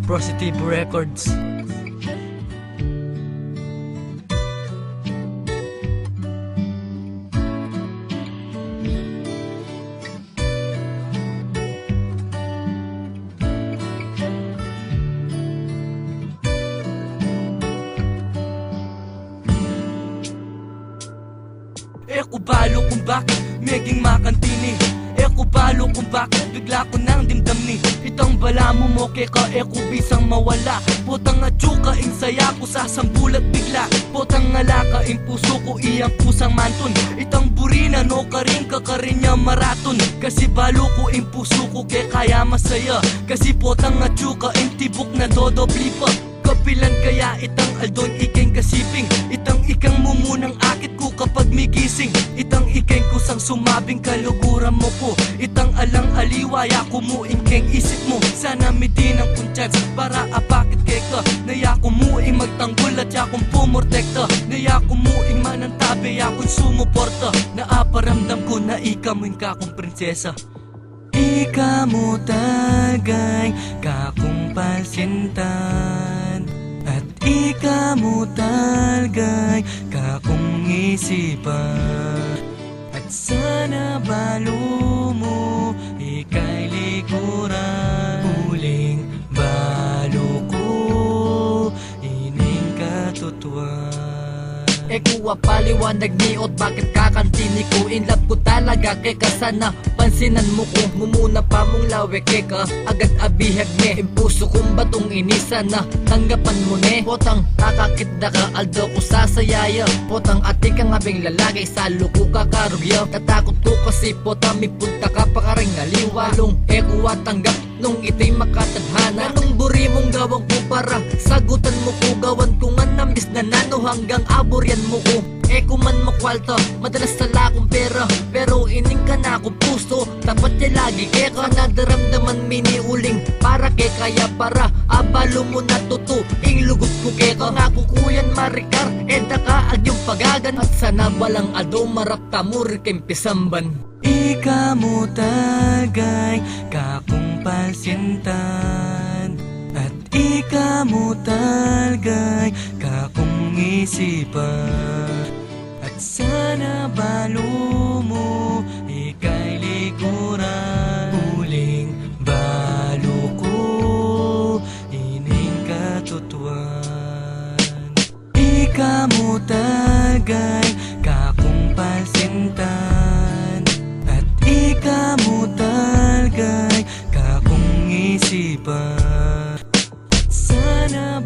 Positive Records. Eko balo kung bakit meging makantini. Eko balo kung bakit bigla ko nang dimdamni. Itang bala mo mo keka eko bisang mawala. Potang atsuka ing saya ko sa sambulat bigla. Potang alaka ing puso ko iyang pusang mantun. Itang burina no karing kakarinya maraton. Kasi balo ko ing puso ko kaya kaya masaya. Kasi potang atsuka ing tibok na dodobli pa. Kapilan kaya itang aldon ikeng kasiping. Itang ikang mumunang akit ko kapag may gising. Itang ikeng kusang sumabing kaluguran mo ko. Itang alang aliwaya ko mo ingkeng isip mo. Sana midin ang kunchats para apakit keka. Naya ko mo ing magtanggol at yakong pumortekta. Naya ko mo ing manantabi yakong sumuporta. Naaparamdam ko na ika mo ing kakong prinsesa. Ika mo tagay kakong pasintan. At ika mo talgay kakong isipan. At sana balo mo ika'y likuran. Huling balo ko ining katutuan. Eko paliwanag niot bakit kakantini ko. In love ko talaga kay kasana pansinan mo ko. Mumuna pa mong lawe keka agad abihag me. Impuso kong batong inisa na tanggapan mo ne. Potang nakakitda ka aldo ko sasayaya. Potang ati ka ngabing lalaki salo ko kakarugya. Tatakot ko kasi potang may punta ka pa karing aliwalong. Eko tanggap nung ito'y makatadhana. Anong buri mong gawang ko para sagutan mo ko. Gawan ko nga nambis na nano hanggang aboryan mo ko. Eko man makwalta, madalas tala akong pera. Pero ining ka na ako puso, tapat niya lagi eka. Nadaramdaman miniuling para ke kaya para abalo mo na tuto. Ing lugot ko keka, nga kukuyan marikar. Eda ka ag yung pagagan at sana walang ado marapta mo rikim pisamban. Ika mo tagay kakong pasintan. At ika mo talgay kakong isipan. At sana balo mo ika'y likuran. Huling balo ko ining katutuan. Ika mo tagay kakong pasintan. At ika mo talgay kakong isipan. At sana